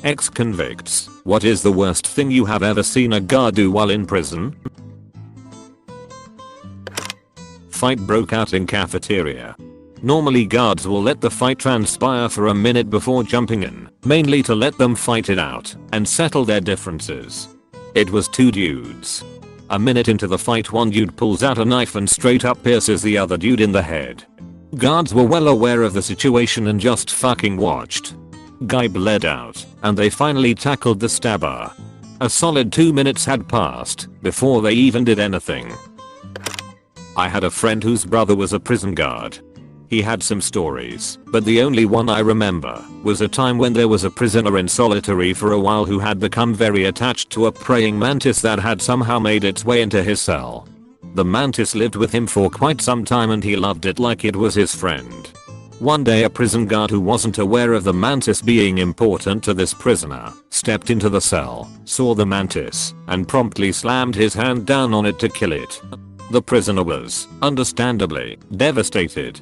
Ex-convicts, what is the worst thing you have ever seen a guard do while in prison? Fight broke out in cafeteria. Normally guards will let the fight transpire for a minute before jumping in, mainly to let them fight it out and settle their differences. It was two dudes. A minute into the fight, one dude pulls out a knife and straight up pierces the other dude in the head. Guards were well aware of the situation and just fucking watched. Guy bled out, and they finally tackled the stabber. A solid 2 minutes had passed before they even did anything. I had a friend whose brother was a prison guard. He had some stories, but the only one I remember was a time when there was a prisoner in solitary for a while who had become very attached to a praying mantis that had somehow made its way into his cell. The mantis lived with him for quite some time and he loved it like it was his friend. One day a prison guard who wasn't aware of the mantis being important to this prisoner stepped into the cell, saw the mantis, and promptly slammed his hand down on it to kill it. The prisoner was, understandably, devastated.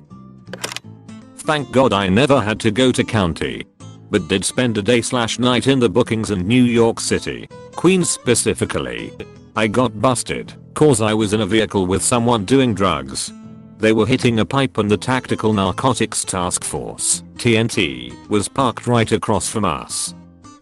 Thank God I never had to go to county, but did spend a day/night in the bookings in New York City, Queens specifically. I got busted cause I was in a vehicle with someone doing drugs. They were hitting a pipe and the Tactical Narcotics Task Force, TNT, was parked right across from us.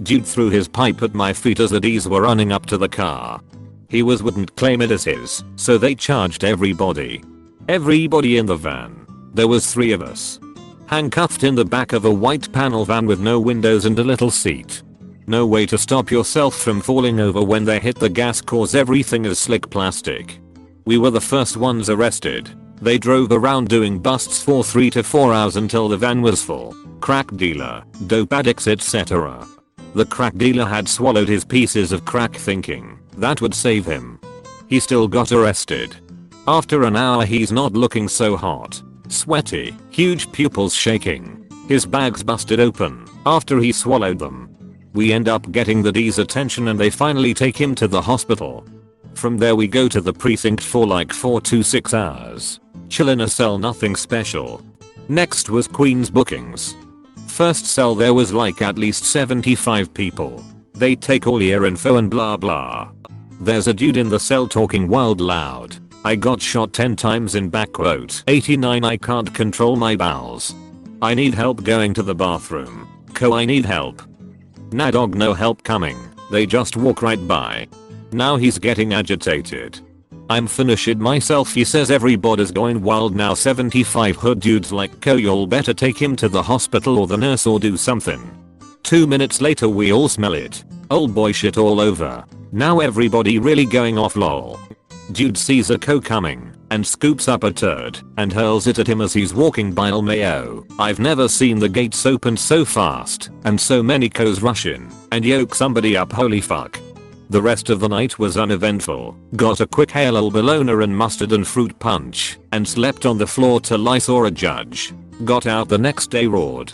Dude threw his pipe at my feet as the D's were running up to the car. He wouldn't claim it as his, so they charged everybody. Everybody in the van. There was 3 of us. Handcuffed in the back of a white panel van with no windows and a little seat. No way to stop yourself from falling over when they hit the gas cause everything is slick plastic. We were the first ones arrested. They drove around doing busts for 3 to 4 hours until the van was full. Crack dealer, dope addicts, etc. The crack dealer had swallowed his pieces of crack thinking that would save him. He still got arrested. After an hour he's not looking so hot. Sweaty, huge pupils shaking. His bags busted open after he swallowed them. We end up getting the D's attention and they finally take him to the hospital. From there we go to the precinct for like 4 to 6 hours. Chill in a cell, nothing special. Next was Queens bookings. First cell there was like at least 75 people. They take all your info and blah blah. There's a dude in the cell talking wild loud. I got shot 10 times in back quote 89. I can't control my bowels. I need help going to the bathroom. I need help. Nah dog, no help coming. They just walk right by. Now he's getting agitated. I'm finished myself, he says. Everybody's going wild now. 75 hood dudes like y'all better take him to the hospital or the nurse or do something. 2 minutes later we all smell it. Old boy shit all over. Now everybody really going off lol. Dude sees a coming and scoops up a turd and hurls it at him as he's walking by. LMAO. I've never seen the gates open so fast and so many rush in and yoke somebody up. Holy fuck. The rest of the night was uneventful. Got a quick hail bologna and mustard and fruit punch and slept on the floor till I saw a judge. Got out the next day roared.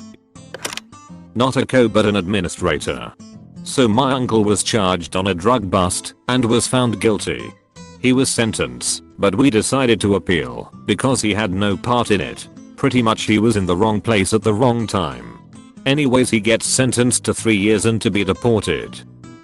Not a but an administrator. So my uncle was charged on a drug bust and was found guilty. He was sentenced, but we decided to appeal because he had no part in it. Pretty much he was in the wrong place at the wrong time. Anyways, he gets sentenced to 3 years and to be deported.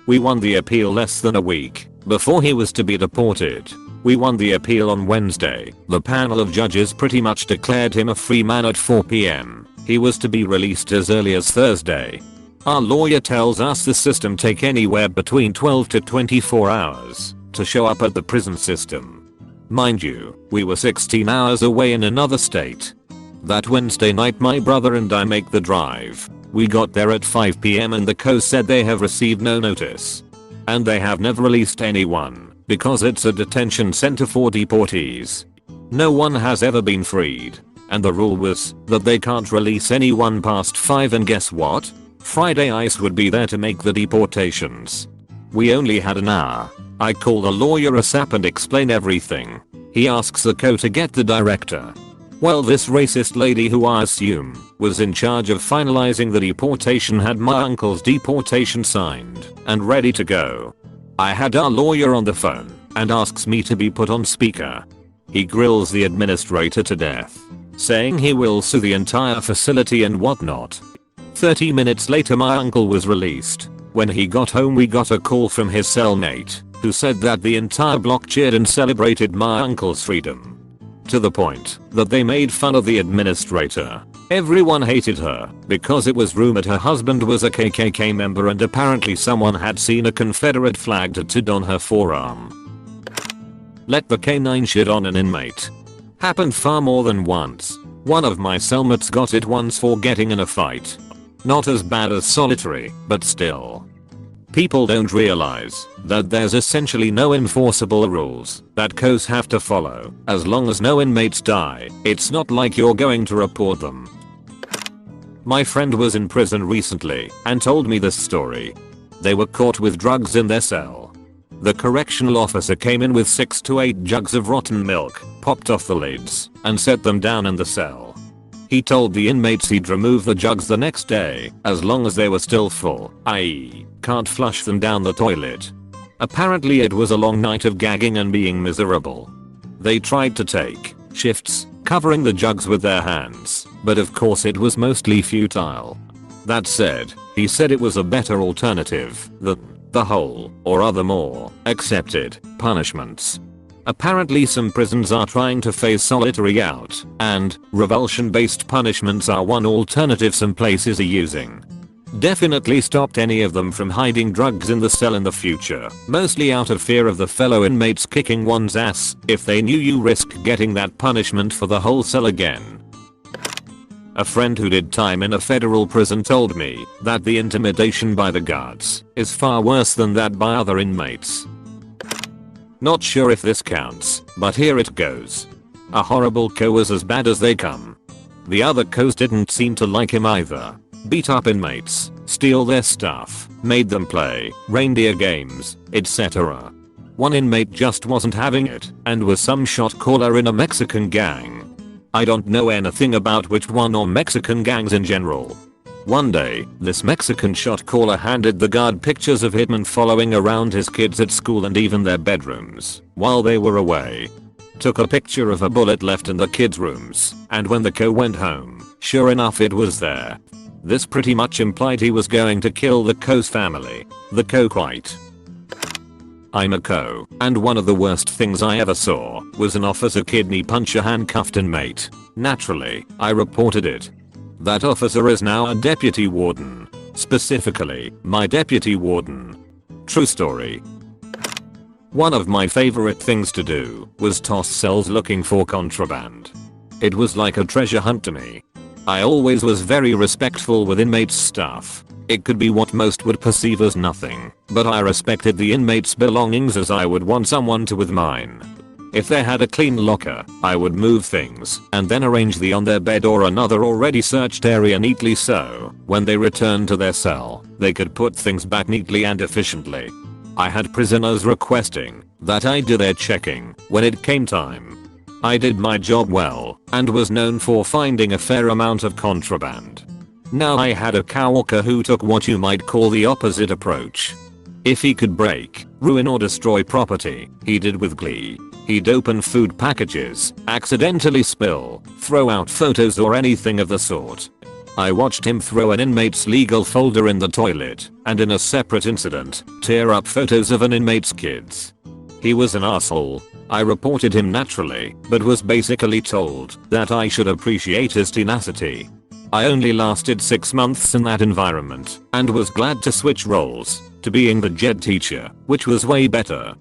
We won the appeal less than a week before he was to be deported. We won the appeal on Wednesday. The panel of judges pretty much declared him a free man at 4 p.m. He was to be released as early as Thursday. Our lawyer tells us the system take anywhere between 12 to 24 hours to show up at the prison system. Mind you, we were 16 hours away in another state. That Wednesday night my brother and I make the drive. We got there at 5 p.m. and the co said they have received no notice. And they have never released anyone because it's a detention center for deportees. No one has ever been freed. And the rule was that they can't release anyone past 5, and guess what? Friday ICE would be there to make the deportations. We only had an hour. I call the lawyer ASAP and explain everything. He asks the co to get the director. Well, this racist lady, who I assume was in charge of finalizing the deportation, had my uncle's deportation signed and ready to go. I had our lawyer on the phone and asks me to be put on speaker. He grills the administrator to death, saying he will sue the entire facility and whatnot. 30 minutes later my uncle was released. When he got home we got a call from his cellmate, who said that the entire block cheered and celebrated my uncle's freedom. To the point that they made fun of the administrator. Everyone hated her because it was rumored her husband was a KKK member and apparently someone had seen a Confederate flag tattooed on her forearm. Let the canine shit on an inmate. Happened far more than once. One of my cellmates got it once for getting in a fight. Not as bad as solitary, but still. People don't realize that there's essentially no enforceable rules that COs have to follow. As long as no inmates die, it's not like you're going to report them. My friend was in prison recently and told me this story. They were caught with drugs in their cell. The correctional officer came in with 6 to 8 jugs of rotten milk, popped off the lids, and set them down in the cell. He told the inmates he'd remove the jugs the next day, as long as they were still full, i.e., can't flush them down the toilet. Apparently it was a long night of gagging and being miserable. They tried to take shifts, covering the jugs with their hands, but of course it was mostly futile. That said, he said it was a better alternative than the whole or other more accepted punishments. Apparently some prisons are trying to phase solitary out, and revulsion-based punishments are one alternative some places are using. Definitely stopped any of them from hiding drugs in the cell in the future, mostly out of fear of the fellow inmates kicking one's ass if they knew you risk getting that punishment for the whole cell again. A friend who did time in a federal prison told me that the intimidation by the guards is far worse than that by other inmates. Not sure if this counts, but here it goes. A horrible CO was as bad as they come. The other COs didn't seem to like him either. Beat up inmates, steal their stuff, made them play reindeer games, etc. One inmate just wasn't having it and was some shot caller in a Mexican gang. I don't know anything about which one or Mexican gangs in general. One day, this Mexican shot caller handed the guard pictures of hitmen following around his kids at school and even their bedrooms while they were away. Took a picture of a bullet left in the kids' rooms, and when the CO went home, sure enough it was there. This pretty much implied he was going to kill the CO's family. The CO quite. I'm a CO, and one of the worst things I ever saw was an officer kidney punch a handcuffed inmate. Naturally, I reported it. That officer is now a deputy warden. Specifically, my deputy warden. True story. One of my favorite things to do was toss cells looking for contraband. It was like a treasure hunt to me. I always was very respectful with inmates' stuff. It could be what most would perceive as nothing, but I respected the inmates' belongings as I would want someone to with mine. If they had a clean locker, I would move things and then arrange the on their bed or another already searched area neatly so, when they returned to their cell, they could put things back neatly and efficiently. I had prisoners requesting that I do their checking when it came time. I did my job well and was known for finding a fair amount of contraband. Now I had a coworker who took what you might call the opposite approach. If he could break, ruin or destroy property, he did with glee. He'd open food packages, accidentally spill, throw out photos or anything of the sort. I watched him throw an inmate's legal folder in the toilet, and in a separate incident, tear up photos of an inmate's kids. He was an asshole. I reported him naturally, but was basically told that I should appreciate his tenacity. I only lasted 6 months in that environment, and was glad to switch roles to being the JED teacher, which was way better.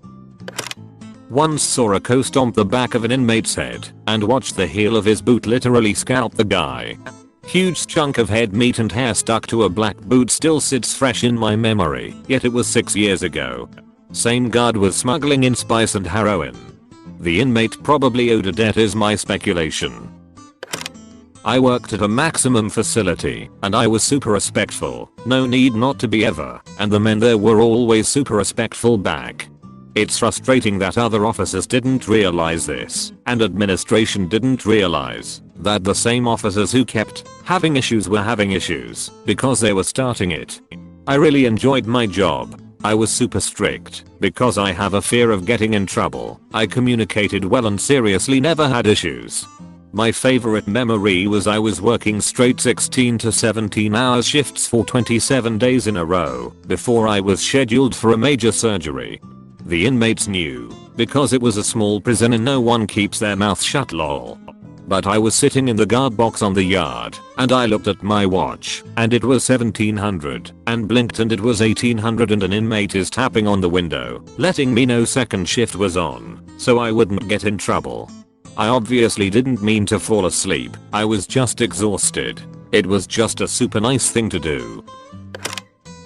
Once saw a CO stomp the back of an inmate's head, and watched the heel of his boot literally scalp the guy. Huge chunk of head meat and hair stuck to a black boot still sits fresh in my memory, yet it was 6 years ago. Same guard was smuggling in spice and heroin. The inmate probably owed a debt is my speculation. I worked at a maximum facility, and I was super respectful, no need not to be ever, and the men there were always super respectful back. It's frustrating that other officers didn't realize this, and administration didn't realize that the same officers who kept having issues were having issues because they were starting it. I really enjoyed my job. I was super strict because I have a fear of getting in trouble. I communicated well and seriously never had issues. My favorite memory was I was working straight 16 to 17 hour shifts for 27 days in a row before I was scheduled for a major surgery. The inmates knew, because it was a small prison and no one keeps their mouth shut lol. But I was sitting in the guard box on the yard, and I looked at my watch, and it was 1700, and blinked and it was 1800 and an inmate is tapping on the window, letting me know second shift was on, so I wouldn't get in trouble. I obviously didn't mean to fall asleep, I was just exhausted. It was just a super nice thing to do.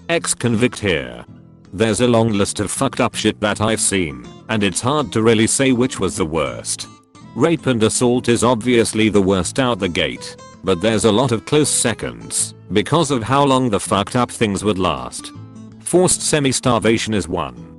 Ex-convict here. There's a long list of fucked up shit that I've seen, and it's hard to really say which was the worst. Rape and assault is obviously the worst out the gate, but there's a lot of close seconds because of how long the fucked up things would last. Forced semi-starvation is one.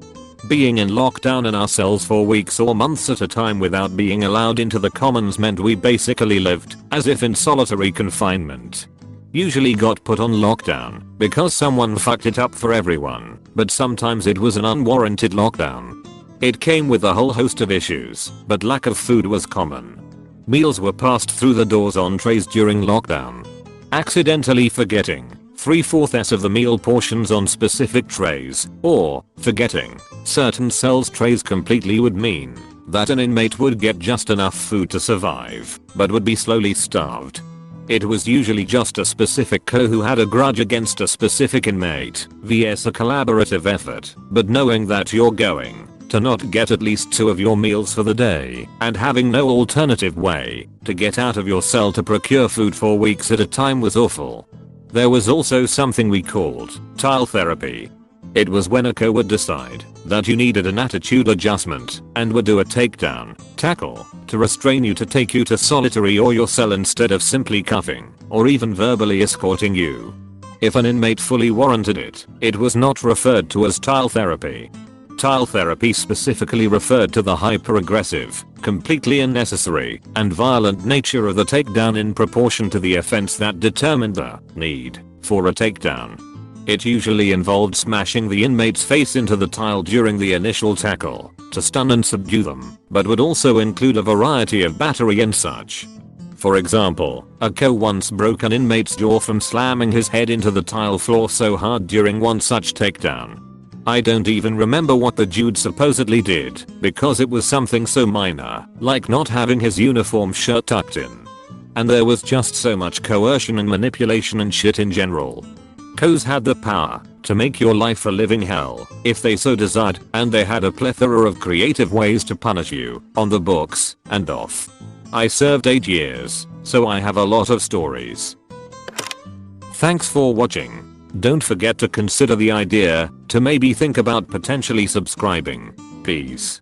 Being in lockdown in our cells for weeks or months at a time without being allowed into the commons meant we basically lived as if in solitary confinement. Usually got put on lockdown because someone fucked it up for everyone, but sometimes it was an unwarranted lockdown. It came with a whole host of issues, but lack of food was common. Meals were passed through the doors on trays during lockdown. Accidentally forgetting 3/4 of the meal portions on specific trays, or forgetting certain cells trays completely would mean that an inmate would get just enough food to survive, but would be slowly starved. It was usually just a specific co who had a grudge against a specific inmate, vs a collaborative effort, but knowing that you're going to not get at least 2 of your meals for the day, and having no alternative way to get out of your cell to procure food for weeks at a time was awful. There was also something we called tile therapy. It was when a co would decide that you needed an attitude adjustment and would do a takedown, tackle, to restrain you to take you to solitary or your cell instead of simply cuffing or even verbally escorting you. If an inmate fully warranted it, it was not referred to as tile therapy. Tile therapy specifically referred to the hyper-aggressive, completely unnecessary, and violent nature of the takedown in proportion to the offense that determined the need for a takedown. It usually involved smashing the inmate's face into the tile during the initial tackle to stun and subdue them, but would also include a variety of battery and such. For example, a co once broke an inmate's jaw from slamming his head into the tile floor so hard during one such takedown. I don't even remember what the dude supposedly did, because it was something so minor, like not having his uniform shirt tucked in. And there was just so much coercion and manipulation and shit in general. Co's had the power to make your life a living hell, if they so desired, and they had a plethora of creative ways to punish you, on the books, and off. I served 8 years, so I have a lot of stories. Thanks for watching. Don't forget to consider the idea to maybe think about potentially subscribing. Peace.